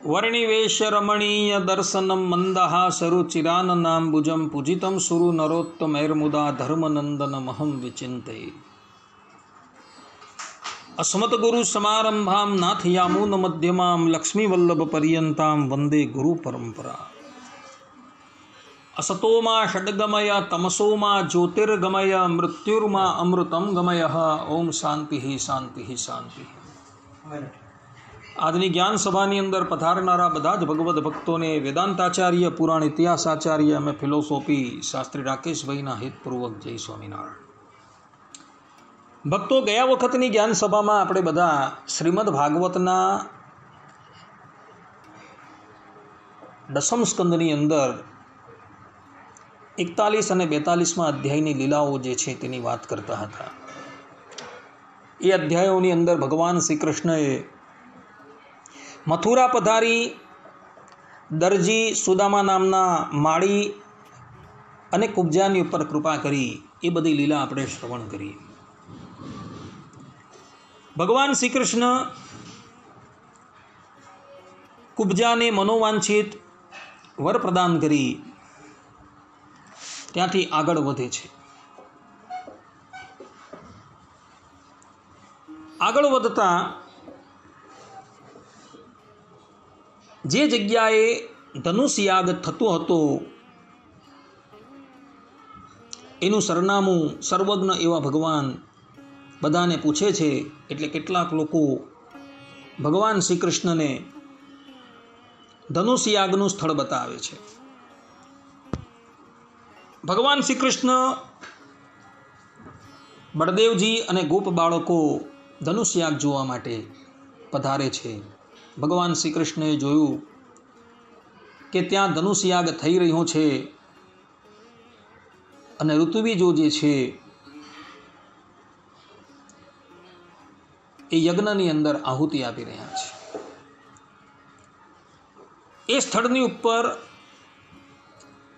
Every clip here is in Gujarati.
वर्णिवेश रमणीय दर्शनम मंदहासरु चिराननाम्बुजं पूजितं सुरु नरोत्तमैर्मुदा धर्मनंदनमहं विचिन्ते। अस्मद्गुरु समारंभां नाथयामून मध्यमां लक्ष्मीवल्लभ पर्यन्तां वंदे गुरु परंपरा। असतोमा षड्गमय तमसोमा ज्योतिर्गमय मृत्युर्मा अमृतं गमय। ओम शांति शांति शांति। આજની જ્ઞાન સભાની અંદર પધારનારા બધા જ ભગવદ્ ભક્તોને વેદાંતાચાર્ય પુરાણ ઇતિહાસાચાર્ય અને ફિલોસોફી શાસ્ત્રી રાકેશભાઈના હિતપૂર્વક જય સ્વામિનારાયણ। ભક્તો, ગયા વખતની જ્ઞાન સભામાં આપણે બધા શ્રીમદ ભાગવતના દસમ સ્કંદની અંદર 41 અને 42મા અધ્યાયની લીલાઓ જે છે તેની વાત કરતા હતા। એ અધ્યાયોની અંદર ભગવાન શ્રી કૃષ્ણએ મથુરા પધારી દરજી સુદામા નામના માળી અને કુબ્જાની ઉપર કૃપા કરી, એ બધી લીલા આપણે શ્રવણ કરી। ભગવાન શ્રી કૃષ્ણ કુબ્જાને મનોવાંછિત વર પ્રદાન કરી ત્યાંથી આગળ વધે છે। આગળ વધતા જે જગ્યાએ ધનુષ યાગ થતો હતો એનું સરનામું સર્વજ્ઞ એવા ભગવાન બધાને પૂછે છે। એટલે કેટલાક લોકો ભગવાન શ્રી કૃષ્ણને ધનુષ યાગનું સ્થળ બતાવે છે। ભગવાન શ્રી કૃષ્ણ, બળદેવજી અને ગોપ બાળકો ધનુષ યાગ જોવા માટે પધારે છે। ભગવાન શ્રી કૃષ્ણએ જોયું કે ત્યાં ધનુષ યાગ થઈ રહ્યો છે અને ઋતુબીજો જે છે એ યજ્ઞની અંદર આહુતિ આપી રહ્યા છે। એ સ્થળની ઉપર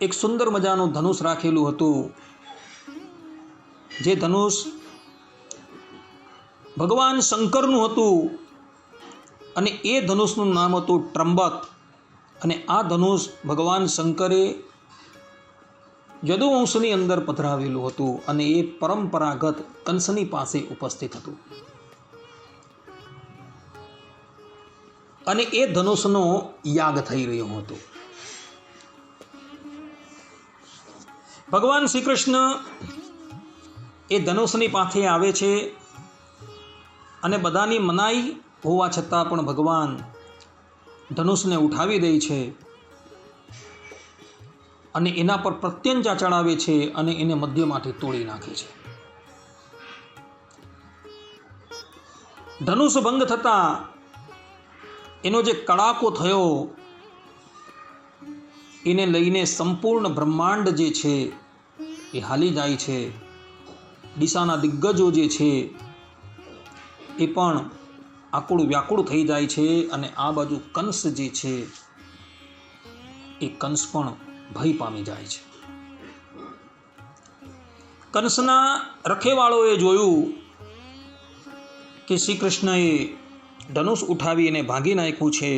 એક સુંદર મજાનું ધનુષ રાખેલું હતું, જે ધનુષ ભગવાન શંકરનું હતું અને એ ધનુષનું નામ હતું ત્રંબક। અને આ ધનુષ ભગવાન શંકરે યદુવંશની અંદર પધરાવેલું હતું અને એ પરંપરાગત કંસની પાસે ઉપસ્થિત હતું। અને એ ધનુષનો યાગ થઈ રહ્યો હતો। ભગવાન શ્રી કૃષ્ણ એ ધનુષની પાસે આવે છે અને બધાની મનાઈ હોવા છતાં પણ ભગવાન ધનુષને ઉઠાવી દે છે અને એના પર પ્રત્યંચા ચડાવે છે અને એને મધ્યમાંથી તોડી નાખે છે। ધનુષ ભંગ થતાં એનો જે કડાકો થયો એને લઈને સંપૂર્ણ બ્રહ્માંડ જે છે એ હાલી જાય છે। દિશાના દિગ્ગજો જે છે એ પણ આકુળ વ્યાકુળ થઈ જાય છે અને આ બાજુ કંસ જે છે એ કંસ પણ ભય પામી જાય છે। કંસના રખેવાળોએ જોયું કે શ્રી કૃષ્ણએ ધનુષ ઉઠાવી એને ભાંગી નાખ્યું છે।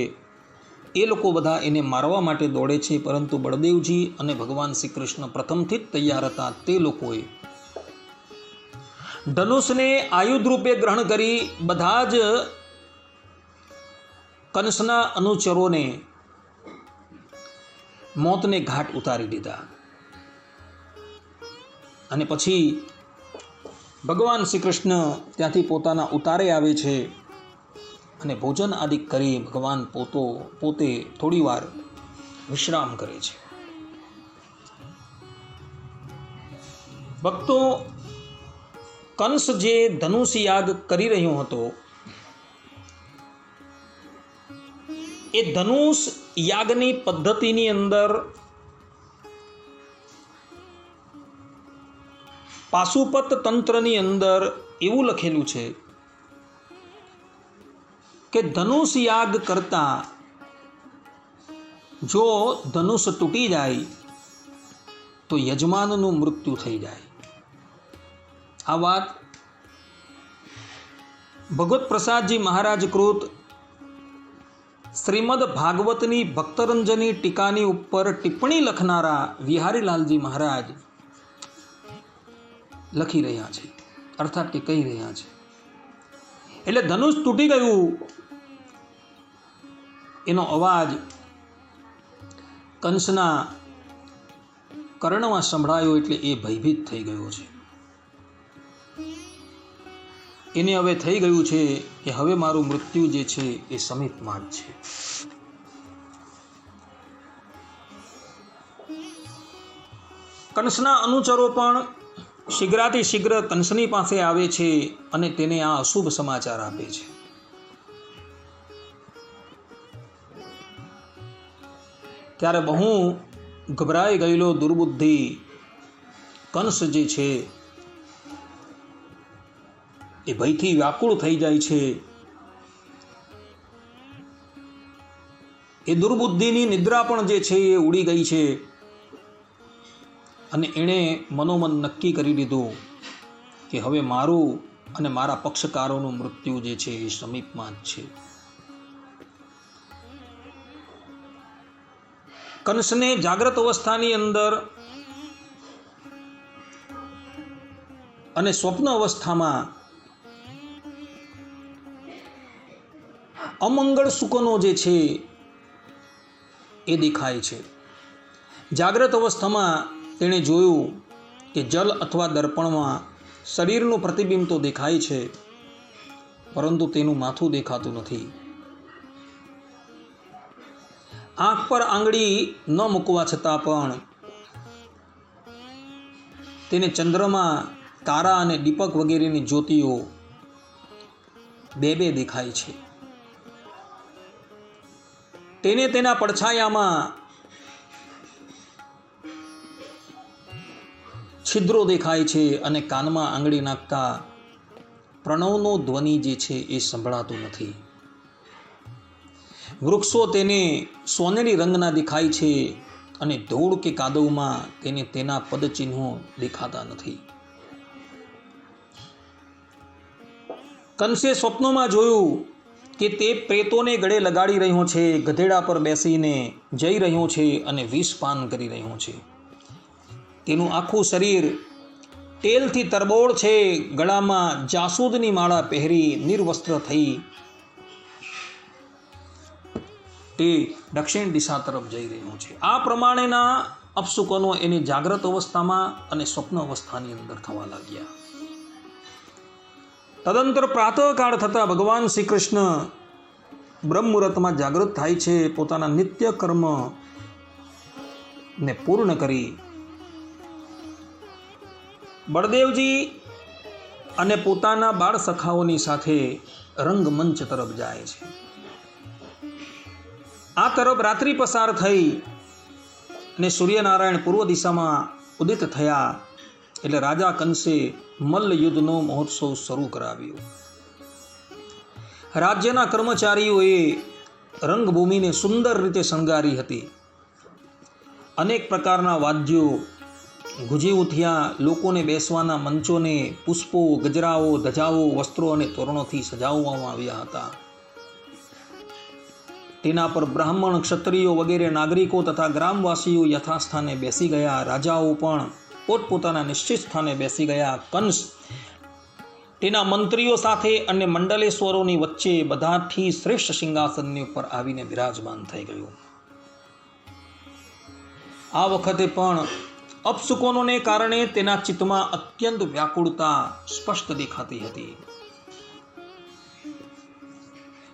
એ લોકો બધા એને મારવા માટે દોડે છે, પરંતુ બળદેવજી અને ભગવાન શ્રી કૃષ્ણ પ્રથમથી જ તૈયાર હતા। તે લોકોએ ધનુષને આયુધ રૂપે ગ્રહણ કરી બધા જ કંસના અનુચરોને મોતને ઘાટ ઉતારી દીધા। અને પછી ભગવાન શ્રી કૃષ્ણ ત્યાંથી પોતાના ઉતારે આવે છે અને ભોજન આદિ કરી ભગવાન પોતે થોડી વાર વિશ્રામ કરે છે। ભક્તો, કંસ જે ધનુષ યાગ કરી રહ્યો હતો એ ધનુષ યાગની પદ્ધતિની અંદર પાશુપત તંત્રની અંદર એવું લખેલું છે કે ધનુષ યાગ કરતા જો ધનુષ તૂટી જાય તો યજમાનનું મૃત્યુ થઈ જાય। આ વાત ભગવત પ્રસાદજી મહારાજ કૃત શ્રીમદ ભાગવતની ભક્તરંજની ટીકાની ઉપર ટિપ્પણી લખનારા વિહારીલાલજી મહારાજ લખી રહ્યા છે, અર્થાત કે કહી રહ્યા છે. એટલે ધનુષ તૂટી ગયું એનો અવાજ કંસના કર્ણમાં સંભળાયો એટલે એ ભયભીત થઈ ગયો છે. એને હવે થઈ ગયું છે કે હવે મારું મૃત્યુ જે છે એ સમીપમાં જ છે. કંસના અનુચરો પણ શીઘ્રાતિ શીઘ્ર કંસની પાસે આવે છે અને તેને આ અશુભ સમાચાર આપે છે. ત્યારે બહુ ગભરાઈ ગયેલો દુર્બુદ્ધિ કંસ જે છે એ ભયથી વ્યાકુળ થઈ જાય છે. એ દુર્બુદ્ધિની નિદ્રા પણ જે છે એ ઉડી ગઈ છે અને એણે મનોમન નક્કી કરી લીધું કે હવે મારું અને મારા પક્ષકારોનું મૃત્યુ જે છે એ સમીપમાં જ છે. કંસને જાગ્રત અવસ્થાની અંદર અને સ્વપ્ન અવસ્થામાં અમંગળ સુકોનો જે છે એ દેખાય છે. જાગ્રત અવસ્થામાં તેણે જોયું કે જલ અથવા દર્પણમાં શરીરનું પ્રતિબિંબ તો દેખાય છે, પરંતુ તેનું માથું દેખાતું નથી. આંખ પર આંગળી ન મૂકવા છતાં પણ તેને ચંદ્રમા, તારા અને દીપક વગેરેની જ્યોતિઓ બે બે દેખાય છે. તેને તેના પડછાયામાં છિદ્રો દેખાય છે અને કાનમાં આંગળી નાખતા પ્રણવનો ધ્વનિ જે છે એ સંભળાતું નથી. વૃક્ષો તેને સોનેરી રંગના દેખાય છે અને ધૂળ કે કાદવમાં તેને તેના પદચિહ્નો દેખાતા નથી. કંસે સ્વપ્નોમાં જોયું કે તે પ્રેતોને ગળે લગાડી રહ્યો છે, ગધેડા પર બેસીને જઈ રહ્યો છે અને વિષપાન કરી રહ્યો છે. તેનું આખું શરીર તેલથી તરબોળ છે. ગળામાં જાસૂદની માળા પહેરી નિર્વસ્ત્ર થઈ તે દક્ષિણ દિશા તરફ જઈ રહ્યો છે. આ પ્રમાણેના અપશુકનો એની જાગ્રત અવસ્થામાં અને સ્વપ્ન અવસ્થાની અંદર થવા લાગ્યા. તદંતર પ્રાતઃકાળ થતાં ભગવાન શ્રી કૃષ્ણ બ્રહ્મ મુહૂર્તમાં જાગૃત થાય છે. પોતાના નિત્ય કર્મ ને પૂર્ણ કરી બળદેવજી અને પોતાના બાળ સખાઓની સાથે રંગમંચ તરફ જાય છે. આ તરફ રાત્રિ પસાર થઈ અને સૂર્યનારાયણ પૂર્વ દિશામાં ઉદિત થયા એટલે રાજા કંસે મલ્લ યુદ્ધનો મહોત્સવ શરૂ કરાવ્યો. રાજ્યના કર્મચારીઓએ રંગભૂમિને સુંદર રીતે શણગારી હતી. અનેક પ્રકારના વાદ્યો ગુંજી ઉઠ્યા. લોકોને બેસવાના મંચોને પુષ્પો, ગજરાઓ, ધજાઓ, વસ્ત્રો અને તોરણોથી સજાવવામાં આવ્યા હતા. તેના પર બ્રાહ્મણ, ક્ષત્રિયો વગેરે નાગરિકો તથા ગ્રામવાસીઓ યથાસ્થાને બેસી ગયા. રાજાઓ પણ પોતપોતાના નિશ્ચિત સ્થાને બેસી ગયા. કંસ તેના મંત્રીઓ સાથે અને મંડલેશ્વરોની વચ્ચે બધાથી શ્રેષ્ઠ સિંહાસનની ઉપર આવીને બિરાજમાન થઈ ગયું. આ વખતે પણ અપશુકનોને કારણે તેના ચિત્તમાં અત્યંત વ્યાકુળતા સ્પષ્ટ દેખાતી હતી.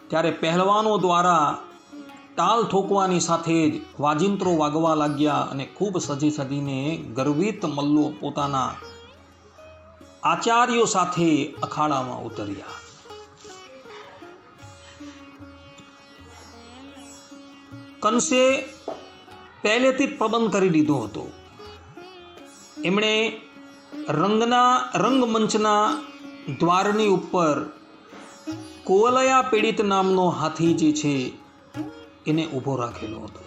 ત્યારે પહેલવાનો દ્વારા તાલ ઠોકવાની સાથે જ વાજિંત્રો વાગવા લાગ્યા અને ખૂબ સજી સજીને ગર્વિત મલ્લો પોતાના આચાર્યો સાથે અખાડામાં ઉતર્યા. કંસે પહેલેથી પ્રબંધ કરી દીધો હતો. એમણે રંગમંચના દ્વારની ઉપર કોવલયા પીડિત નામનો હાથી જે છે એને ઊભો રાખેલો હતો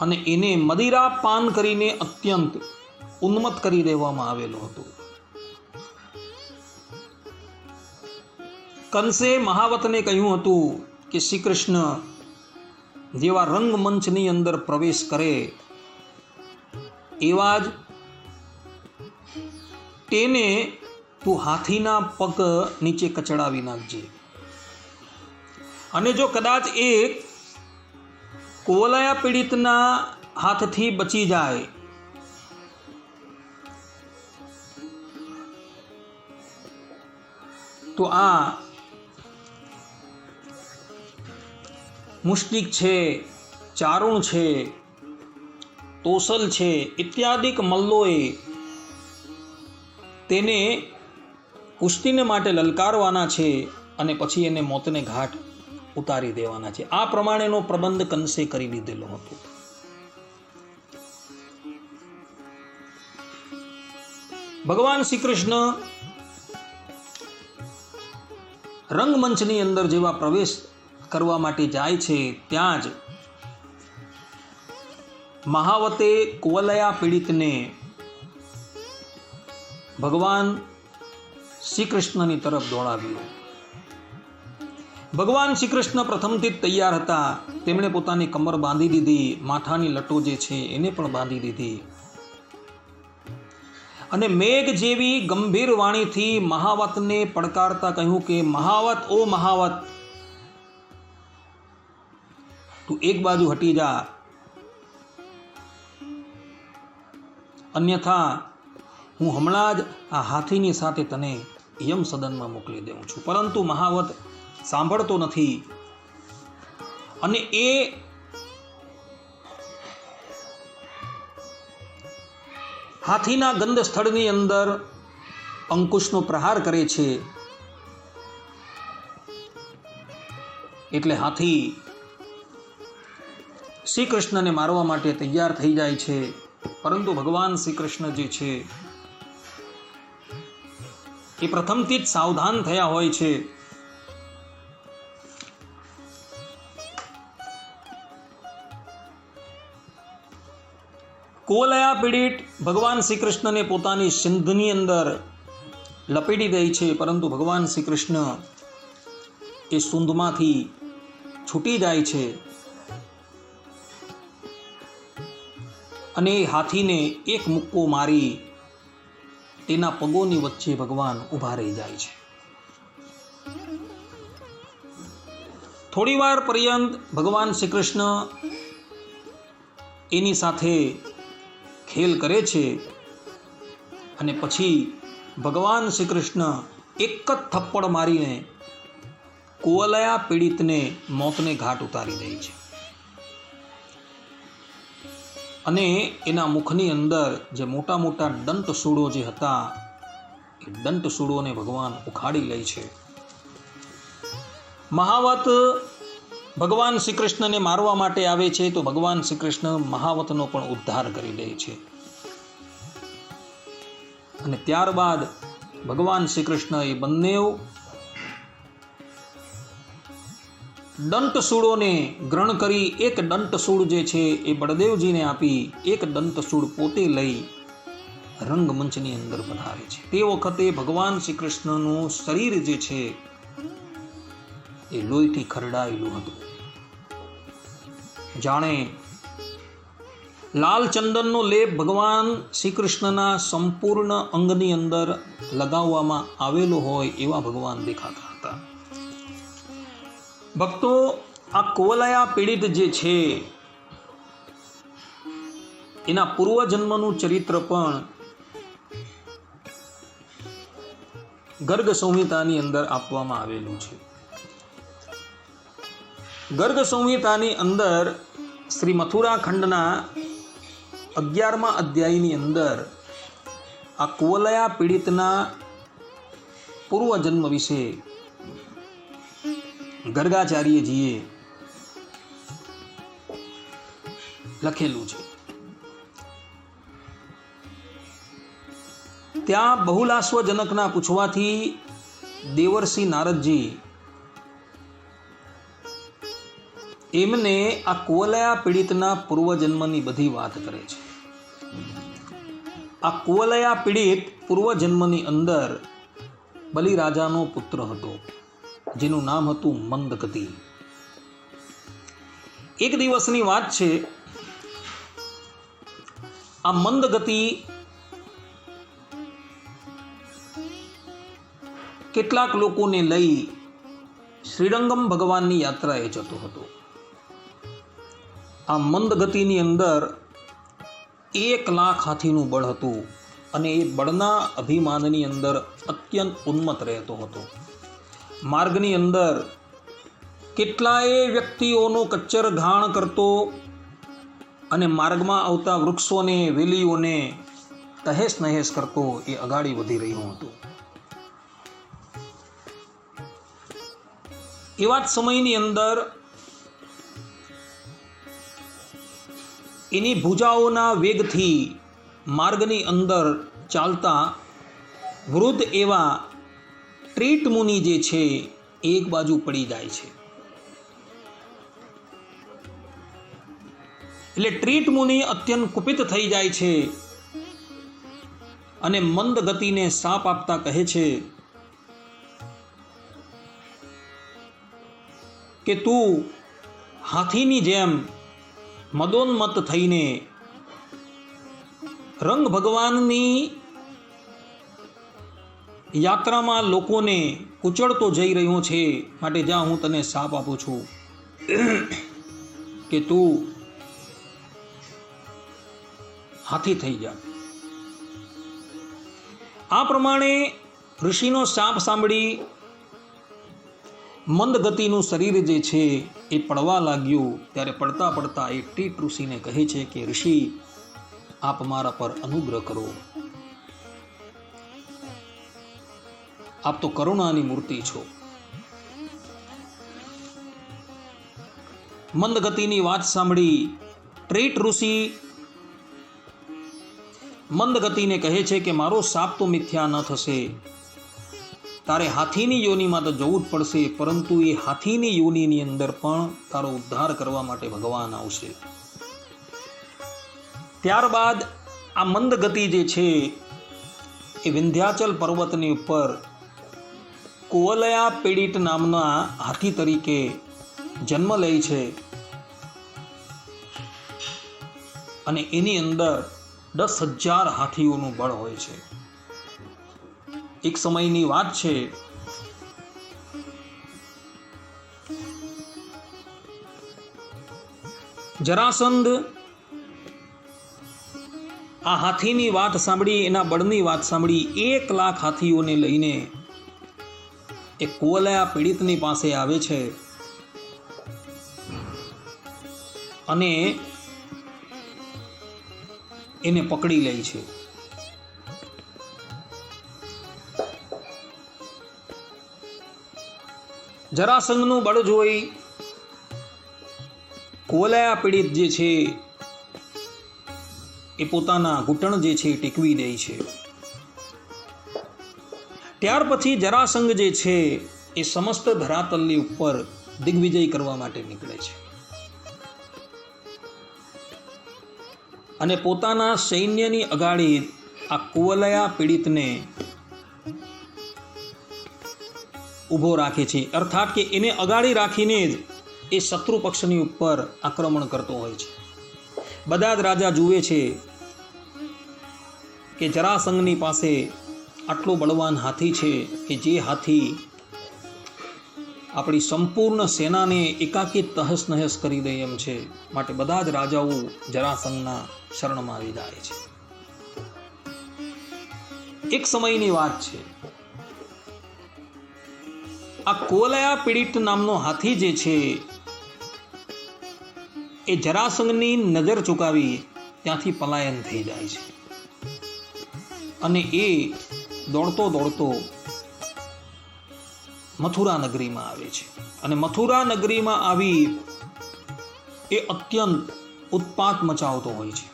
અને એને મદિરા પાન કરીને અત્યંત ઉન્મત્ત કરી દેવામાં આવેલો હતો. કંસે મહાવતને કહ્યું હતું કે શ્રી કૃષ્ણ જેવા રંગમંચની અંદર પ્રવેશ કરે એવા જ તેને તું હાથીના પગ નીચે કચડાવી નાખજે. અને જો કદાચ એ કુવલયા પીડિતના હાથથી બચી જાય તો આ મુષ્ટિક છે, ચારુણ છે, તોસલ છે ઇત્યાદિક મલ્લોએ તેને કુસ્તીને માટે લલકારવાના છે અને પછી એને મોતને ઘાટ ઉતારી દેવાના છે. આ પ્રમાણેનો પ્રબંધ કંસે કરી લીધેલો હતો. ભગવાન શ્રી કૃષ્ણ રંગમંચની અંદર જેવા પ્રવેશ કરવા માટે જાય છે ત્યાં જ મહાવતે કુવલયા પીડિતને ભગવાન શ્રી કૃષ્ણની તરફ દોડાવ્યો. ભગવાન શ્રી કૃષ્ણ પ્રથમથી જ તૈયાર હતા. તેમણે પોતાની કમર બાંધી દીધી, માથાની લટો જે છે એને પણ બાંધી દીધી અને મેઘ જેવી ગંભીર વાણીથી મહાવતને પડકારતા કહ્યું કે મહાવત, ઓ મહાવત, તું એક બાજુ હટી જા, અન્યથા હું હમણાં જ આ હાથીની સાથે તને યમ સદનમાં મોકલી દઉં છું. પરંતુ મહાવત સાંભળતો નથી અને એ હાથીના ગંધ સ્થળની અંદર અંકુશનો પ્રહાર કરે છે. એટલે હાથી શ્રી કૃષ્ણને મારવા માટે તૈયાર થઈ જાય છે. પરંતુ ભગવાન શ્રી કૃષ્ણ જે છે એ પ્રથમથી જ સાવધાન થયા હોય છે. કુવલયા પીડિત ભગવાન શ્રી કૃષ્ણને પોતાની સિંધની અંદર લપેટી દે છે. પરંતુ ભગવાન શ્રી કૃષ્ણ એ સૂંધમાંથી છૂટી જાય છે અને હાથીને એક મુક્કો મારી તેના પગોની વચ્ચે ભગવાન ઊભા રહી જાય છે. થોડીવાર પર્યંત ભગવાન શ્રી કૃષ્ણ એની સાથે ખેલ કરે છે અને પછી ભગવાન શ્રી કૃષ્ણ એક જ થપ્પડ મારીને કુવલયા પીડિતને મોતને ઘાટ ઉતારી દે છે અને એના મુખની અંદર જે મોટા મોટા દંતશૂળો જે હતા એ દંતશૂળોને ભગવાન ઉખાડી લે છે. મહાવત ભગવાન શ્રી કૃષ્ણને મારવા માટે આવે છે તો ભગવાન શ્રી કૃષ્ણ મહાવતનો પણ ઉદ્ધાર કરી લે છે અને ત્યારબાદ ભગવાન શ્રી કૃષ્ણ એ બંને દંતશૂળોને ગ્રહણ કરી એક દંતશૂળ જે છે એ બળદેવજીને આપી એક દંતશૂળ પોતે લઈ રંગમંચની અંદર પધારે છે. તે વખતે ભગવાન શ્રી કૃષ્ણનું શરીર જે છે એ લોહીથી ખરડાયેલું હતું. જાણે લાલ ચંદનનો લેપ ભગવાન શ્રી કૃષ્ણના સંપૂર્ણ અંગની અંદર લગાવવામાં આવેલો હોય એવા ભગવાન દેખાતા હતા. ભક્તો, આ કુવલયા પીડિત જે છે એના પૂર્વજન્મનું ચરિત્ર પણ ગર્ગ સંહિતાની અંદર આપવામાં આવેલું છે. ગર્ગ સંહિતાની અંદર શ્રી મથુરા ખંડના 11મા અધ્યાયની અંદર આ કુવલયા પીડિતના પૂર્વજન્મ વિશે ગર્ગાચાર્યજીએ લખેલું છે. ત્યાં બહુલાશ્વજનકના પૂછવાથી દેવર્ષિ નારદજી એમને આ કુવલયા પીડિતના પૂર્વજન્મની બધી વાત કરે છે. આ કુવલયા પીડિત પૂર્વજન્મની અંદર બલિરાજાનો પુત્ર હતો જેનું નામ હતું મંદગતિ. એક દિવસની વાત છે. આ મંદ ગતિ કેટલાક લોકોને લઈ શ્રીરંગમ ભગવાનની યાત્રાએ જતો હતો. આ મંદ ગતિની અંદર 1,00,000 હાથીનું બળ હતું અને એ બળના અભિમાનની અંદર અત્યંત ઉન્મત્ત રહેતો હતો. માર્ગની અંદર કેટલાય વ્યક્તિઓનો કચ્ચર ઘાણ કરતો અને માર્ગમાં આવતા વૃક્ષોને વેલીઓને તહેસ નહેસ કરતો એ અગાડી વધી રહ્યો હતો. એવા જ સમયની અંદર એની ભુજાઓના વેગથી માર્ગની અંદર ચાલતા વૃદ્ધ એવા ટ્રીટ મુનિ જે છે એક બાજુ પડી જાય છે. એટલે ટ્રીટ મુનિ અત્યંત કુપિત થઈ જાય છે અને મંદ ગતિને શાપ આપતા કહે છે કે તું હાથીની જેમ મદોન્મત્ત થઈને રંગ ભગવાનની યાત્રામાં લોકોને કુચળતો જઈ રહ્યો છે. માટે જ્યાં હું તને શાપ આપું છું કે તું હાથી થઈ જા. આ પ્રમાણે ઋષિનો શાપ સાંભળી મંદ ગતિનું શરીર જે છે એ પડવા લાગ્યું. ત્યારે પડતા પડતા એ ટ્રીટ ઋષિને કહે છે કે ઋષિ, આપ મારા પર અનુગ્રહ કરો. આપ તો કરુણાની મૂર્તિ છો. મંદ ગતિની વાત સાંભળી ટ્રીટ ઋષિ મંદ ગતિને કહે છે કે મારો શાપ તો મિથ્યા ન થશે. તારે હાથીની યોનિમાં તો જવું જ પડશે, પરંતુ એ હાથીની યોનિની અંદર પણ તારો ઉદ્ધાર કરવા માટે ભગવાન આવશે. ત્યારબાદ આ મંદ ગતિ જે છે એ વિંધ્યાચલ પર્વતની ઉપર કુવલયા પીડિત નામના હાથી તરીકે જન્મ લે છે અને એની અંદર 10,000 હાથીઓનું બળ હોય છે. એક સમયની વાત છે, જરાસંધ આ હાથીની વાત સાંભળી, એના બળની વાત સાંભળી 1,00,000 હાથીઓને લઈને એ કુવલયા પીડિતની પાસે આવે છે અને એને પકડી લે છે. જરાસંઘનું બળ જોઈ કુવલયા પીડિત જે છે એ પોતાના ઘૂંટણ જે છે ટેકવી દે છે. ત્યાર પછી જરાસંઘ જે છે એ સમસ્ત ધરાતલની ઉપર દિગ્વિજય કરવા માટે નીકળે છે અને પોતાના સૈન્યની અગાડી આ કુવલયા પીડિતને ઊભો રાખે છે. અર્થાત કે એને અગાડી રાખીને જ એ શત્રુ પક્ષની ઉપર આક્રમણ કરતો હોય છે. બધા જ રાજા જુએ છે કે જરાસંઘની પાસે આટલો બળવાન હાથી છે કે જે હાથી આપણી સંપૂર્ણ સેનાને એકાકી તહસ નહસ કરી દે એમ છે. માટે બધા જ રાજાઓ જરાસંઘના શરણમાં આવી જાય છે. એક સમયની વાત છે, આ કુવલયા પીડિત નામનો હાથી જે છે એ જરાસંઘની નજર ચૂકાવી ત્યાંથી પલાયન થઈ જાય છે અને એ દોડતો દોડતો મથુરા નગરીમાં આવે છે અને મથુરા નગરીમાં આવી એ અત્યંત ઉત્પાત મચાવતો હોય છે.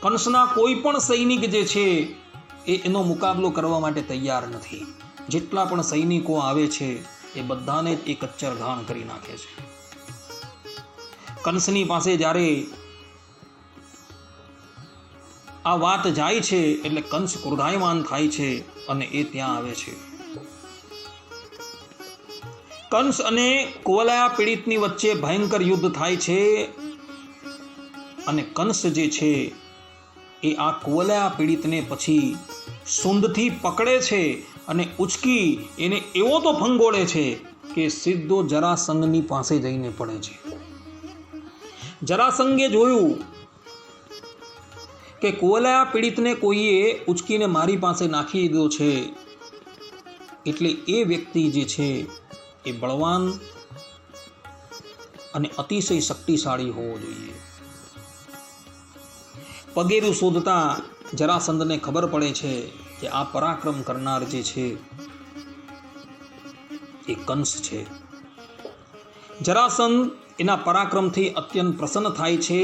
કંસના કોઈ પણ સૈનિક જે છે એનો મુકાબલો કરવા માટે તૈયાર નથી. જેટલા પણ સૈનિકો આવે છે એ બધાને જ એ કચ્ચર ઘાણ કરી નાખે છે. કંસની પાસે જ્યારે આ વાત જાય છે એટલે કંસ ક્રોધાયમાન થાય છે અને એ ત્યાં આવે છે કંસ અને કુવલયા પીડિતની વચ્ચે ભયંકર યુદ્ધ થાય છે અને કંસ જે છે એ આ કુવલયા પીડિતને પછી સૂંઢથી પકડે છે અને ઉચકી એને એવો તો ફંગોળે છે કે સીધો જરાસંઘની પાસે જઈને પડે છે. જરાસંઘે જોયું કે કુવલયા પીડિતને કોઈએ ઉચકીને મારી પાસે નાખી દીધો છે, એટલે એ વ્યક્તિ જે છે એ બળવાન અને અતિશય શક્તિશાળી હોવો જોઈએ. પગેરું શોધતા જરાસંઘને ખબર પડે છે કે આ પરાક્રમ કરનાર જે છે એ કંસ છે. જરાસંઘ એના પરાક્રમથી અત્યંત પ્રસન્ન થાય છે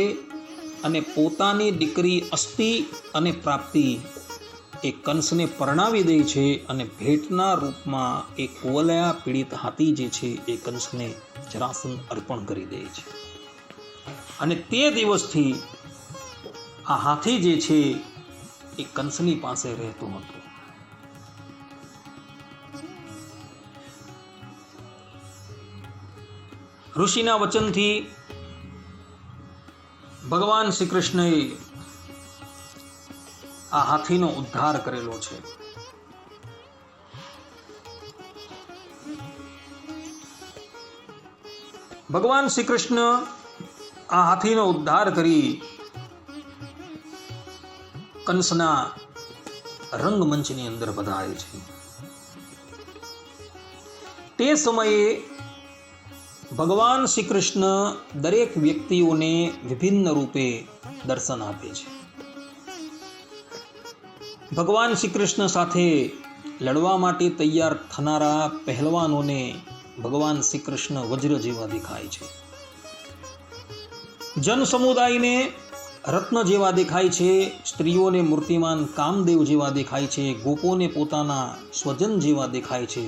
અને પોતાની દીકરી અસ્તિ અને પ્રાપ્તિ એ કંસને પરણાવી દે છે અને ભેટના રૂપમાં એ કુવલયા પીડિત હાથી જે છે એ કંસને જરાસંઘ અર્પણ કરી દે છે. અને તે દિવસથી આ હાથી જે છે એ કંસની પાસે રહેતો હતો. ઋષિના વચનથી ભગવાન શ્રી કૃષ્ણએ આ હાથીનો ઉદ્ધાર કરેલો છે. ભગવાન શ્રી કૃષ્ણ આ હાથીનો ઉદ્ધાર કરી કંસના રંગમંચની અંદર પધારે છે. તે સમયે ભગવાન શ્રી કૃષ્ણ દરેક વ્યક્તિઓને વિભિન્ન રૂપે દર્શન આપે છે. ભગવાન શ્રી કૃષ્ણ સાથે લડવા માટે તૈયાર થનારા પહેલવાનોને ભગવાન શ્રી કૃષ્ણ વજ્ર જેવા દેખાય છે. જન સમુદાયને રત્ન જેવા દેખાય છે. સ્ત્રીઓને મૂર્તિમાન કામદેવ જેવા દેખાય છે. ગોપોને પોતાના સ્વજન જેવા દેખાય છે.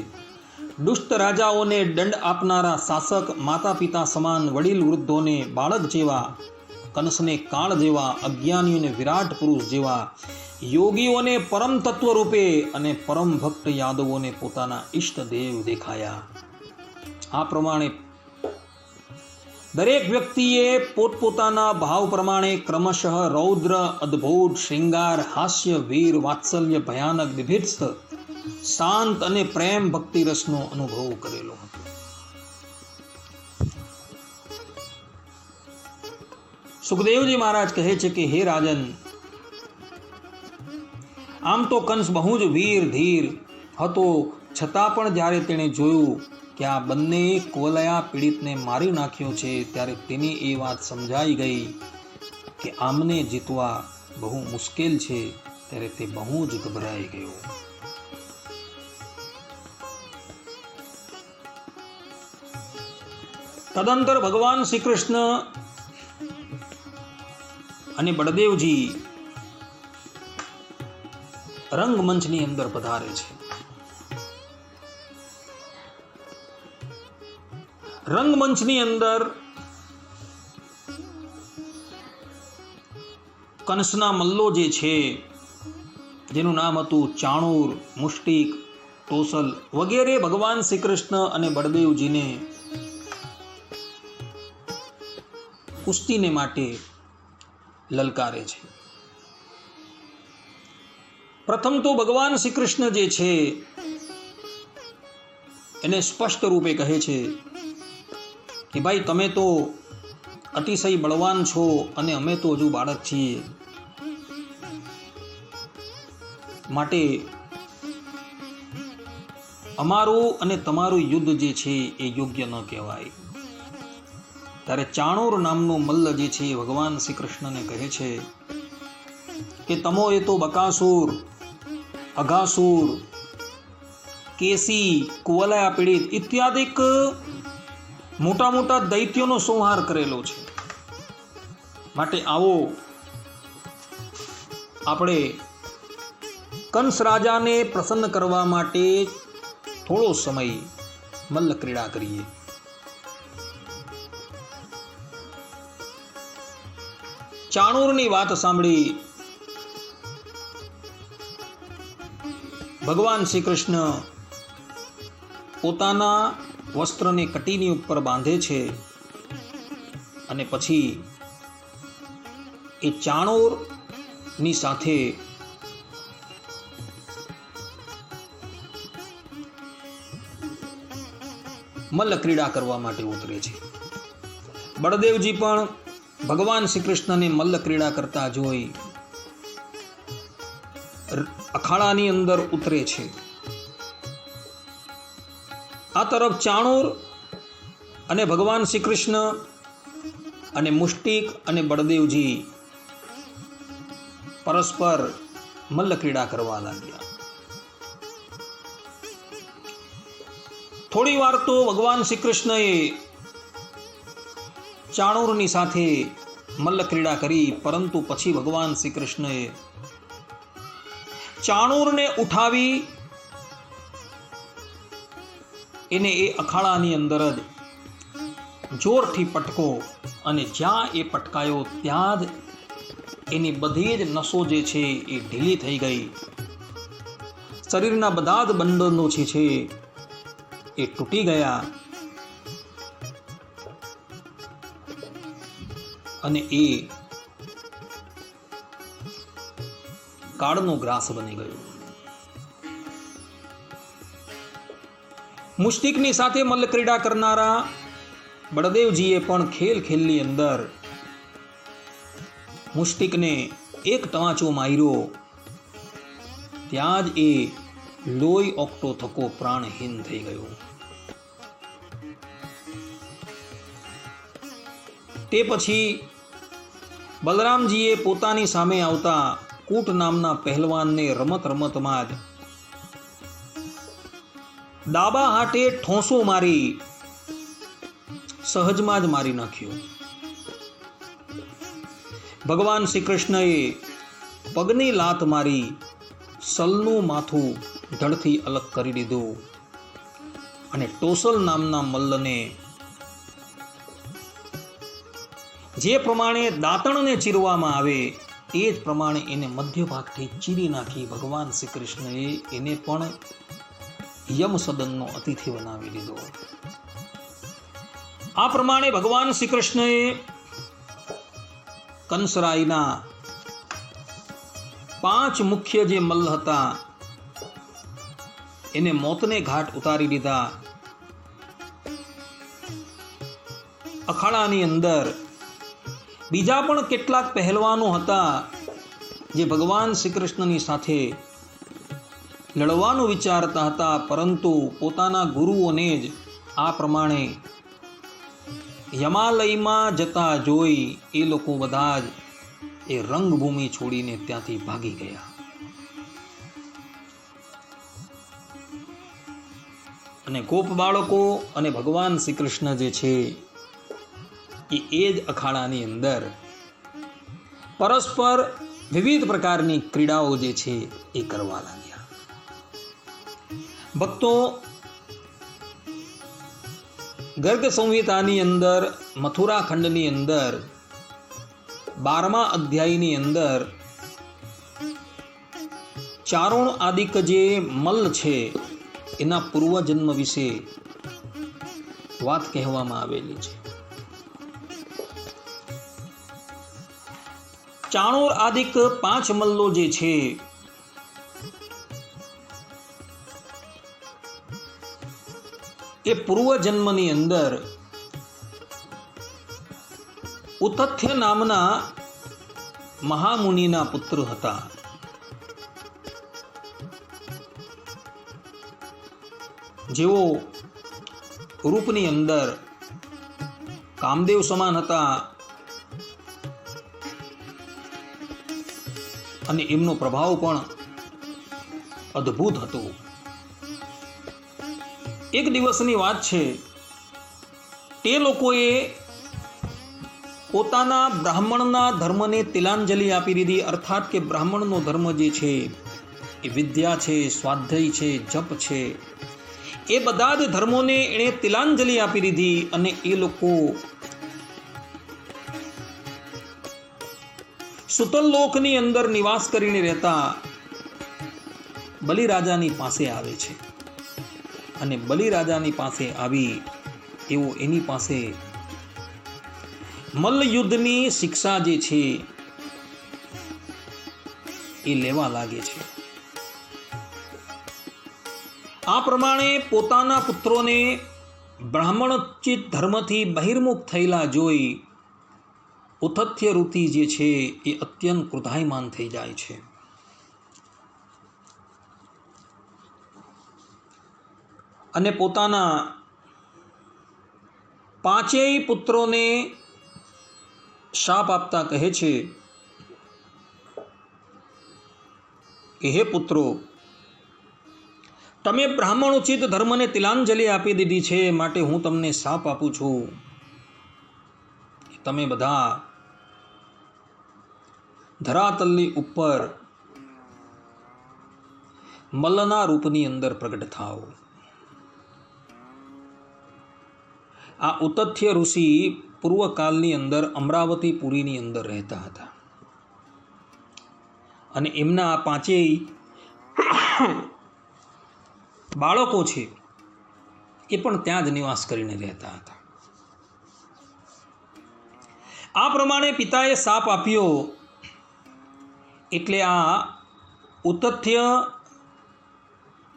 દુષ્ટ રાજાઓને દંડ આપનારા શાસક, માતા પિતા સમાન વડીલ વૃદ્ધોને બાળક જેવા, કંસને કાળ જેવા, અજ્ઞાનીઓને વિરાટ પુરુષ જેવા, યોગીઓને પરમ તત્વ રૂપે અને પરમ ભક્ત યાદવોને પોતાના ઈષ્ટદેવ દેખાયા. આ પ્રમાણે દરેક વ્યક્તિએ પોતપોતાના ભાવ પ્રમાણે ક્રમશઃ રૌદ્ર, અદ્ભુત, શૃંગાર, હાસ્ય, વીર, વાત્સલ્ય, ભયાનક, વિભિત્સ, શાંત અને પ્રેમ ભક્તિ રસનો અનુભવ કરેલો હતો. સુખદેવજી મહારાજ કહે છે કે હે રાજન, આમ તો કંસ બહુ જ વીર ધીર હતો, છતાં પણ જ્યારે તેણે જોયું કે આ બંને કુવલયા પીડિતને મારી નાખ્યો છે, ત્યારે તેની એ વાત સમજાઈ ગઈ કે આમને જીતવા બહુ મુશ્કેલ છે. ત્યારે તે બહુ જ ગભરાઈ ગયો. તદંતર ભગવાન શ્રી કૃષ્ણ અને બળદેવજી રંગમંચની અંદર પધારે છે. રંગમંચની અંદર કંસના મલ્લો જે છે, જેનું નામ હતું ચાણૂર, મુષ્ટિક, તોસલ વગેરે, ભગવાન શ્રી કૃષ્ણ અને બળદેવજીને કુસ્તીને માટે લલકારે છે. પ્રથમ તો ભગવાન શ્રી કૃષ્ણ જે છે એને સ્પષ્ટ રૂપે કહે છે કે ભાઈ, તમે તો અતિશય બળવાન છો અને અમે તો હજુ બાળક છીએ, માટે અમારું અને તમારું યુદ્ધ જે છે એ યોગ્ય ન કહેવાય. ત્યારે ચાણૂર નામનો મલ્લ જે છે એ ભગવાન શ્રી કૃષ્ણને કહે છે કે તમો એ તો બકાસુર, અઘાસુર, કેસી, કુવલયા પીડિત ઇત્યાદિક મોટા મોટા દૈત્યોનો સંહાર કરેલો છે, માટે આવો આપણે કંસ રાજાને પ્રસન્ન કરવા માટે થોડો સમય મલ્લ ક્રીડા કરીએ. ચાણૂરની વાત સાંભળી ભગવાન શ્રી કૃષ્ણ પોતાના વસ્ત્રને કટીની ઉપર બાંધે છે અને પછી એ ચાણોરની સાથે મલ્લક્રીડા કરવા માટે ઉતરે છે. બળદેવજી પણ ભગવાન શ્રી કૃષ્ણને મલ્લક્રીડા કરતા જોઈ અખાડાની અંદર ઉતરે છે. આ તરફ ચાણોર અને ભગવાન શ્રી કૃષ્ણ અને મુષ્ટિક અને બળદેવજી પરસ્પર મલ્લક્રીડા કરવા લાગ્યા. થોડી વાર તો ભગવાન શ્રી કૃષ્ણએ ચાણોરની સાથે મલ્લક્રીડા કરી, પરંતુ પછી ભગવાન શ્રી કૃષ્ણએ ચાણોરને ઉઠાવી એને એ અખાડાની અંદર જ જોરથી પટકો, અને જ્યાં એ પટકાયો ત્યાં જ એની બધી જ નસો જે છે એ ઢીલી થઈ ગઈ. શરીરના બધા જ બંધનો છે એ તૂટી ગયા અને એ કાળનો ગ્રાસ બની ગયો. મુષ્ટિકની સાથે મલ્લક્રીડા કરનારા બળદેવજીએ પણ ખેલની અંદર મુષ્ટિકને એક ટવાંચો માર્યો. ત્યાં જ એ લોહી ઓકટો થકો પ્રાણહીન થઈ ગયો. તે પછી બલરામજીએ પોતાની સામે આવતા કૂટ નામના પહેલવાનને રમતમાં જ ડાબા હાથે ઠોંસો મારી સહજમાં જ મારી નાખ્યો. ભગવાન શ્રી કૃષ્ણએ પગની લાત મારી સલનું માથું ધડથી અલગ કરી દીધું અને ટોસલ નામના મલ્લને જે પ્રમાણે દાંતણને ચીરવામાં આવે તે જ પ્રમાણે એને મધ્ય ભાગથી ચીરી નાખી ભગવાન શ્રી કૃષ્ણએ એને પણ યમ સદનનો અતિથિ બનાવી દીધો. આ પ્રમાણે ભગવાન શ્રી કૃષ્ણએ કંસરાયના 5 મુખ્ય જે મલ્લ હતા એને મોતને ઘાટ ઉતારી દીધા. અખાડાની અંદર બીજા પણ કેટલાક પહેલવાનો હતા જે ભગવાન શ્રી કૃષ્ણની સાથે લડવાનું વિચારતા હતા, પરંતુ પોતાના ગુરુઓને જ આ પ્રમાણે યમાલયમાં જતા જોઈ એ લોકો બધા જ એ રંગભૂમિ છોડીને ત્યાંથી ભાગી ગયા. અને ગોપ બાળકો અને ભગવાન શ્રી કૃષ્ણ જે છે એ જ અખાડાની અંદર પરસ્પર વિવિધ પ્રકારની ક્રીડાઓ જે છે એ કરવા લાગ્યા. ભક્તો, ગર્ગ સંહિતાની અંદર મથુરા ખંડની અંદર 12મા અધ્યાયની અંદર ચારોણ આદિક જે મલ્લ છે એના પૂર્વજન્મ વિશે વાત કહેવામાં આવેલી છે. ચાણોર આદિક 5 મલ્લો જે છે એ પૂર્વજન્મની અંદર ઉતથ્ય નામના મહામુનિના પુત્ર હતા. જેઓ રૂપની અંદર કામદેવ સમાન હતા અને એમનો પ્રભાવ પણ અદ્ભુત હતો. એક દિવસની વાત છે, તે લોકોએ પોતાના બ્રાહ્મણના ધર્મને તિલાંજલિ આપી દીધી. અર્થાત કે બ્રાહ્મણનો ધર્મ જે છે એ વિદ્યા છે, સ્વાધ્યાય છે, જપ છે, એ બધા જ ધર્મોને એણે તિલાંજલિ આપી દીધી અને એ લોકો સુતલલોકની અંદર નિવાસ કરીને રહેતા બલિરાજાની પાસે આવે છે. અને બલિરાજાની પાસે આવી એવો એની પાસે મલ્લયુદ્ધની શિક્ષા જે છે એ લેવા લાગે છે. આ પ્રમાણે પોતાના પુત્રોને બ્રાહ્મણોચિત ધર્મથી બહિર્મુખ થયેલા જોઈ ઉતથ્ય ઋષિ જે છે એ અત્યંત ક્રોધાયમાન થઈ જાય છે. અને પોતાના 5 પુત્રોને શાપ આપતા કહે છે કે હે પુત્રો, તમે બ્રાહ્મણોચિત ધર્મને તિલાંજલિ આપી દીધી છે, માટે હું તમને શાપ આપું છું. તમે બધા ધરાતલની ઉપર મલ્લના રૂપની અંદર પ્રગટ થાઓ. આ ઉતથ્ય ઋષિ પૂર્વકાળની અંદર અમરાવતીપુરીની અંદર રહેતા હતા અને એમના આ 5 બાળકો છે એ પણ ત્યાં જ નિવાસ કરીને રહેતા હતા. આ પ્રમાણે પિતાએ શાપ આપ્યો એટલે આ ઉતથ્ય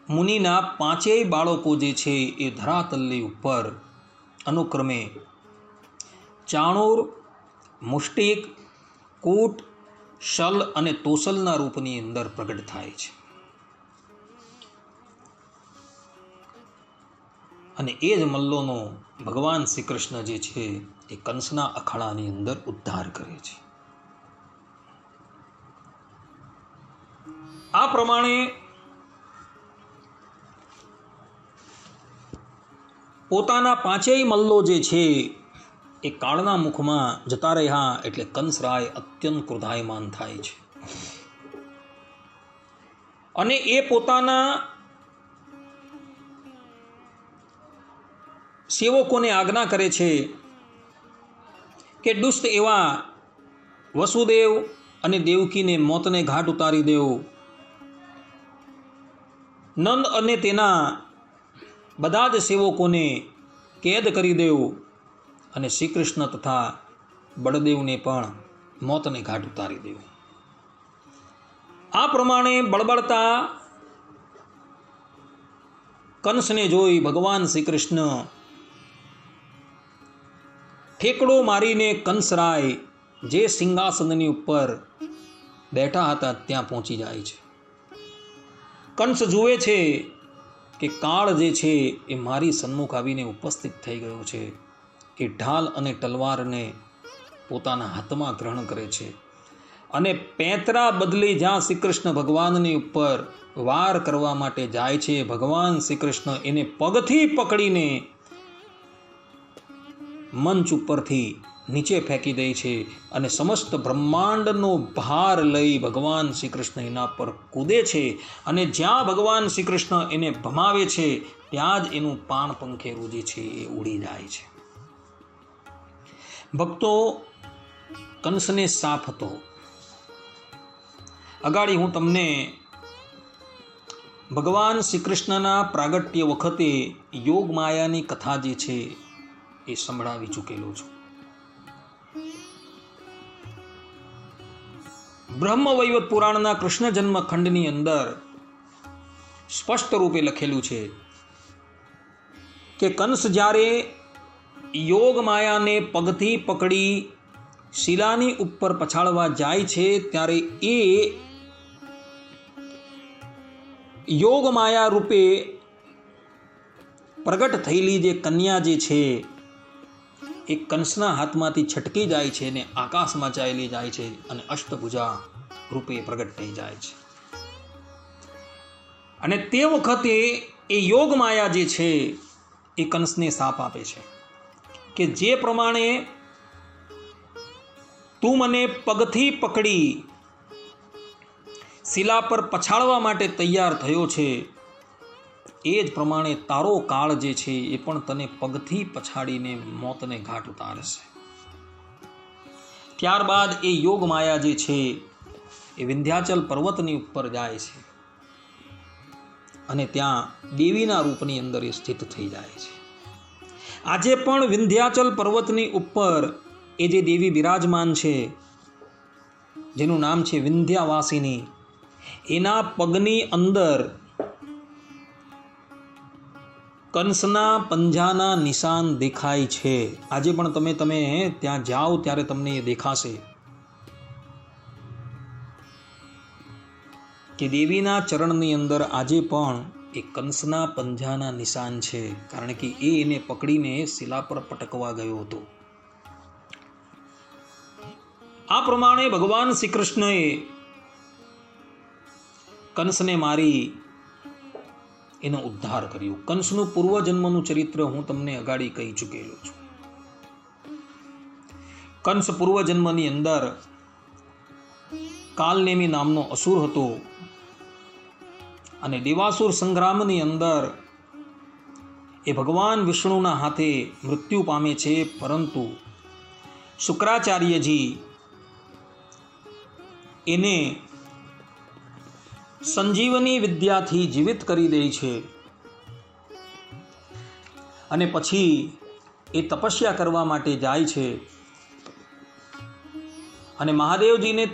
મુનિના 5 બાળકો જે છે એ ધરાતલની ઉપર અનુક્રમે ચાણૂર, મુષ્ટિક, કૂટ, શલ અને તોસલના રૂપની અંદર પ્રગટ થાય છે. અને એ જ મલ્લોનો ભગવાન શ્રી કૃષ્ણ જે છે એ કંસના અખાડાની અંદર ઉદ્ધાર કરે છે. આ પ્રમાણે પોતાના 5 મલ્લો જે છે એ કાળના મુખમાં જતા રહ્યા એટલે કંસરાય અત્યંત ક્રોધાયમાન થાય છે. અને એ પોતાના સેવકોને આજ્ઞા કરે છે કે દુષ્ટ એવા વસુદેવ અને દેવકીને મોતને ઘાટ ઉતારી દેવો, નંદ અને તેના બધા જ સેવકોને કેદ કરી દેવો અને શ્રી કૃષ્ણ તથા બળદેવને પણ મોતને ઘાટ ઉતારી દેવો. આ પ્રમાણે બળબળતા કંસને જોઈ ભગવાન શ્રી કૃષ્ણ ઠેકડો મારીને કંસરાય જે સિંહાસનની ઉપર બેઠા હતા ત્યાં પહોંચી જાય છે. કંસ જુએ છે કે કાળ જે છે એ મારી સન્મુખ આવીને ઉપસ્થિત થઈ ગયો છે. એ ઢાલ અને તલવારને પોતાના હાથમાં ગ્રહણ કરે છે અને પેંતરા બદલી જ્યાં શ્રી કૃષ્ણ ભગવાનની ઉપર વાર કરવા માટે જાય છે, ભગવાન શ્રી કૃષ્ણ એને પગથી પકડીને મંચ ઉપરથી નીચે ફેંકી દે છે અને સમસ્ત બ્રહ્માંડનો ભાર લઈ ભગવાન શ્રી કૃષ્ણ એના પર કૂદે છે અને જ્યાં ભગવાન શ્રી કૃષ્ણ એને ભમાવે છે ત્યાં જ એનું પાન પંખેરું જે છે એ ઉડી જાય છે. ભક્તો, કંસને શાપ હતો. અગાડી હું તમને ભગવાન શ્રી કૃષ્ણના પ્રાગટ્ય વખતે યોગ માયાની કથા જે છે એ સંભળાવી ચૂકેલો છું. બ્રહ્મવૈવત પુરાણના કૃષ્ણ જન્મ ખંડની અંદર સ્પષ્ટ રૂપે લખેલું છે કે કંસ જ્યારે યોગ માયાને પગથી પકડી શિલાની ઉપર પછાડવા જાય છે ત્યારે એ યોગ માયા રૂપે પ્રગટ થયેલી જે કન્યા જે છે એ કંસના હાથમાંથી છટકી જાય છે અને આકાશમાં ચાલી જાય છે અને અષ્ટભુજા રૂપે પ્રગટ થઈ જાય છે. અને તે વખતે એ યોગ માયા જે છે એ કંસને શાપ આપે છે કે જે પ્રમાણે તું મને પગથી પકડી શિલા પર પછાડવા માટે તૈયાર થયો છે, એ જ પ્રમાણે તારો કાળ જે છે એ પણ તને પગથી પછાડીને મોતને ઘાટ ઉતારશે. ત્યારબાદ એ યોગ માયા જે છે એ વિંધ્યાચલ પર્વતની ઉપર જાય છે અને ત્યાં દેવીના રૂપની અંદર એ સ્થિત થઈ જાય છે. આજે પણ વિંધ્યાચલ પર્વતની ઉપર એ જે દેવી બિરાજમાન છે, જેનું નામ છે વિંધ્યાવાસિની, એના પગની અંદર કંસના પંજાના નિશાન દેખાય છે. આજે પણ તમે ત્યાં જાઓ ત્યારે તમને એ દેખાશે કે દેવીના ચરણની અંદર આજે પણ એ કંસના પંજાના નિશાન છે, કારણ કે એને પકડીને શિલા પર પટકવા ગયો હતો. આ પ્રમાણે ભગવાન શ્રી કૃષ્ણએ કંસને મારી એનો ઉદ્ધાર કર્યો. કંસનું પૂર્વજન્મનું ચરિત્ર હું તમને અગાડી કહી ચૂકેલો છું. કંસ પૂર્વજન્મની અંદર કાલનેમી નામનો અસુર હતો અને દેવાસુર સંગ્રામની અંદર એ ભગવાન વિષ્ણુના હાથે મૃત્યુ પામે છે, પરંતુ શુક્રાચાર્યજી એને સંજીવની વિદ્યાથી જીવિત કરી દે છે અને પછી એ તપસ્યા કરવા માટે જાય છે અને મહાદેવજીને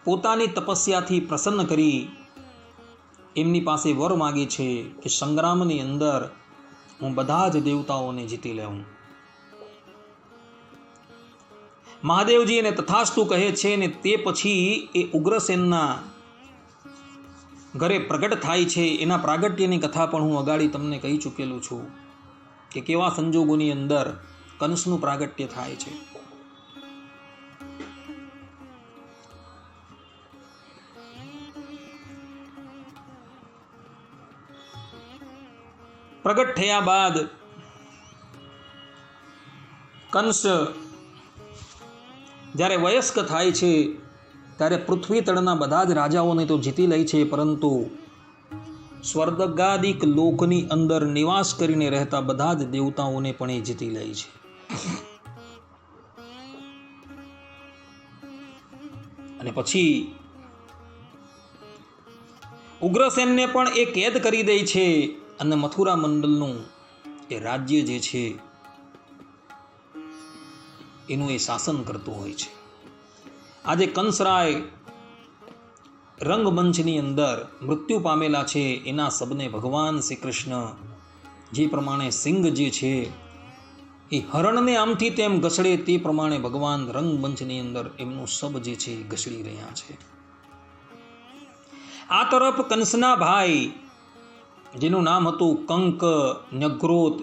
પોતાની તપસ્યાથી પ્રસન્ન કરી એમની પાસે વર માગે છે કે સંગ્રામની અંદર હું બધા જ દેવતાઓને જીતી લેવું. મહાદેવજી એને તથાસ્તુ કહે છે અને તે પછી એ ઉગ્રસેનના ઘરે પ્રગટ થાય છે. એના પ્રાગટ્યની કથા પણ હું અગાડી તમને કહી ચૂકેલું છું કે કેવા સંજોગોની અંદર કંસનું પ્રાગટ્ય થાય છે. પ્રગટ થયા બાદ કંસ જ્યારે વયસ્ક થાય છે ત્યારે પૃથ્વી તળના બધા જ રાજાઓને તો જીતી લે છે, પરંતુ સ્વર્ગાદિક લોકની અંદર નિવાસ કરીને રહેતા બધા જ દેવતાઓને પણ એ જીતી લે છે. અને પછી ઉગ્રસેનને પણ એ કેદ કરી દે છે અને મથુરા મંડળનું એ રાજ્ય જે છે એનું એ શાસન કરતો હોય છે. આજે કંસરાય રંગમંચની અંદર મૃત્યુ પામેલા છે. એના સબને ભગવાન શ્રી કૃષ્ણ જે પ્રમાણે સિંહ જે છે એ હરણને આમથી તેમ ઘસડે તે પ્રમાણે ભગવાન રંગમંચની અંદર એમનું સબ જે છે એ ઘસડી રહ્યા છે. આ તરફ કંસના ભાઈ જેનું નામ હતું કંક ન્યગ્રોત,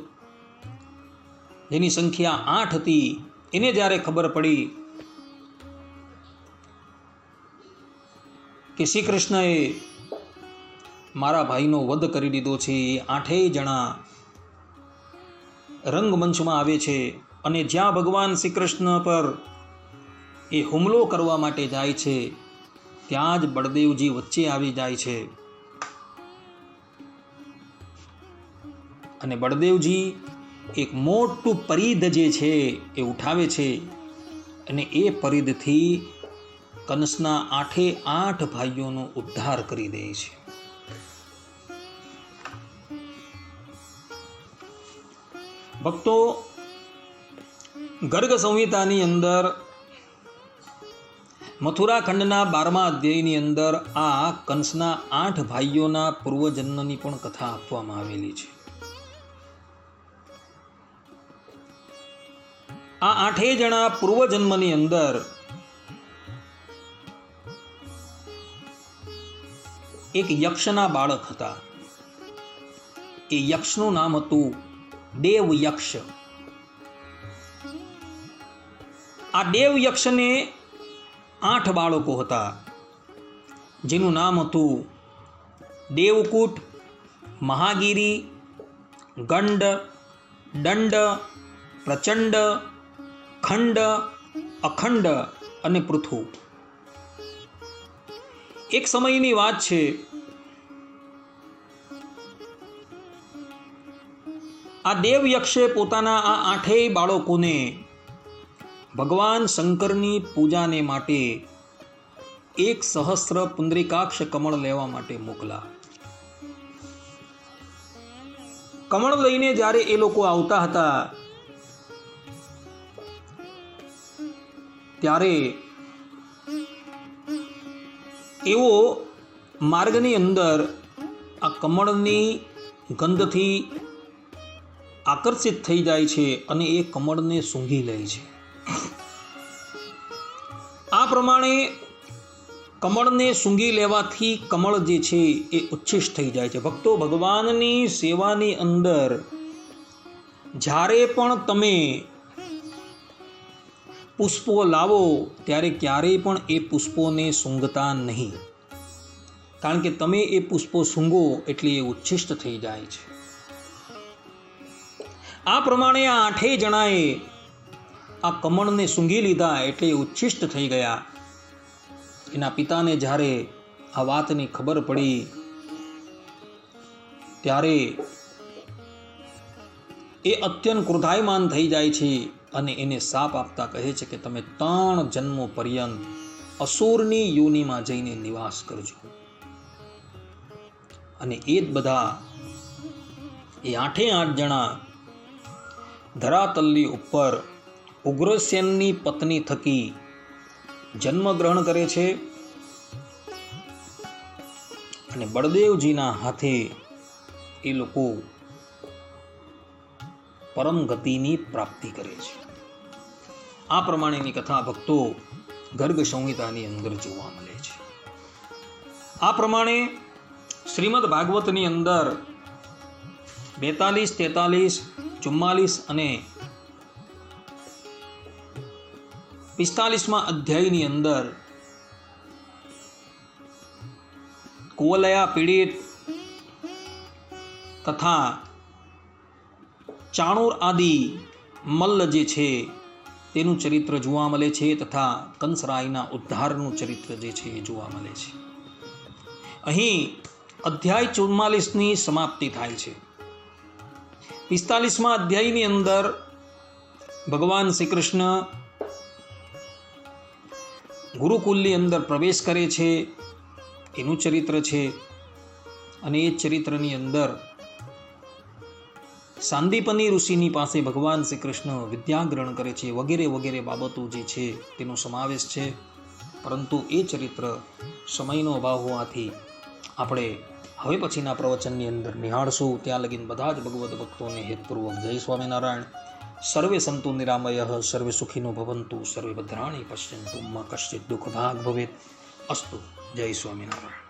જેની સંખ્યા 8 હતી, એને જ્યારે ખબર પડી કે શ્રી કૃષ્ણએ મારા ભાઈનો વધ કરી દીધો છે, એ 8 જણા રંગમંચમાં આવે છે અને જ્યાં ભગવાન શ્રી કૃષ્ણ પર એ હુમલો કરવા માટે જાય છે ત્યાં જ બળદેવજી વચ્ચે આવી જાય છે અને બળદેવજી એક મોટું પરિધ જે છે એ ઉઠાવે છે અને એ પરિધથી કંસના 8 ભાઈઓનો ઉદ્ધાર કરી દે છે. ભક્તો, ગર્ગ સંહિતાની અંદર મથુરા ખંડના 12મા અધ્યાયની અંદર આ કંસના 8 ભાઈઓના પૂર્વજન્મની પણ કથા આપવામાં આવેલી છે. આ 8 જણા પૂર્વજન્મની અંદર એક યક્ષના બાળક હતા. એ યક્ષનું નામ હતું દેવ યક્ષ. આ દેવ યક્ષને 8 બાળકો હતા, જેનું નામ હતું દેવકૂટ, મહાગીરી, ગંડ, દંડ, પ્રચંડ, ખંડ, અખંડ અને પૃથુ. એક સમયની વાત છે, આ દેવયક્ષે પોતાના આ 8 બાળકોને ભગવાન શંકરની પૂજાને માટે 1 સહસ્ત્ર પુંડરીકાક્ષ કમળ લેવા માટે મોકલા. કમળ લઈને જ્યારે એ લોકો આવતા હતા ત્યારે એવો માર્ગની અંદર આ કમળની ગંધથી આકર્ષિત થઈ જાય છે અને એ કમળને સૂંઘી લે છે. આ પ્રમાણે કમળને સૂંઘી લેવાથી કમળ જે છે એ ઉચ્છિષ્ટ થઈ જાય છે. ભક્તો, ભગવાનની સેવાની અંદર જ્યારે પણ તમે પુષ્પો લાવો ત્યારે ક્યારેય પણ એ પુષ્પોને સૂંઘતા નહીં, કારણ કે તમે એ પુષ્પો સૂંઘો એટલે એ ઉચ્છિષ્ટ થઈ જાય છે. આ પ્રમાણે આ 8 જણાએ આ કમળને સૂંઘી લીધા એટલે એ ઉચ્છિષ્ટ થઈ ગયા. એના પિતાને જ્યારે આ વાતની ખબર પડી ત્યારે એ અત્યંત ક્રોધાયમાન થઈ જાય છે અને એને શાપ આપતા કહે છે કે તમે 3 જન્મો પર્યંત અસુરની યોનિમાં જઈને નિવાસ કરજો. અને એ જ બધા એ 8 જણા ધરાતલની ઉપર ઉગ્રસેનની પત્ની થકી જન્મ ગ્રહણ કરે છે અને બળદેવજીના હાથે એ લોકો પરમ ગતિની પ્રાપ્તિ કરે છે. આ પ્રમાણેની કથા ભક્તો ગર્ગ સંહિતાની અંદર જોવા મળે છે. આ પ્રમાણે શ્રીમદ ભાગવતની અંદર 42, 43, 44 અને 45મા અધ્યાયની અંદર કુવલયા પીડિત તથા ચાણૂર આદિ મલ્લ જે છે તેનું ચરિત્ર જોવા મળે છે તથા કંસરાયના ઉદ્ધારનું ચરિત્ર જે છે એ જોવા મળે છે. અહીં અધ્યાય 44ની સમાપ્તિ થાય છે. 45મા અધ્યાયની અંદર ભગવાન શ્રી કૃષ્ણ ગુરુકુલની અંદર પ્રવેશ કરે છે, એનું ચરિત્ર છે. અને એ ચરિત્રની અંદર સાંદીપની ઋષિની પાસે ભગવાન શ્રી કૃષ્ણ વિદ્યા ગ્રહણ કરે છે વગેરે વગેરે બાબતો જે છે તેનો સમાવેશ છે. પરંતુ એ ચરિત્ર સમયનો અભાવ હોવાથી આપણે હવે પછીના પ્રવચનની અંદર નિહાળશું. ત્યાં લગીન બધા જ ભગવદ્ ભક્તોને હેતપૂર્વક જય સ્વામિનારાયણ. સર્વે સંતુ નિરામયઃ, સર્વે સુખીનો ભવંતુ, સર્વે ભદ્રાણી પશ્યન્તુ, મા કશ્ચિત દુઃખ ભાગ ભવેત. અસ્તુ. જય સ્વામિનારાયણ.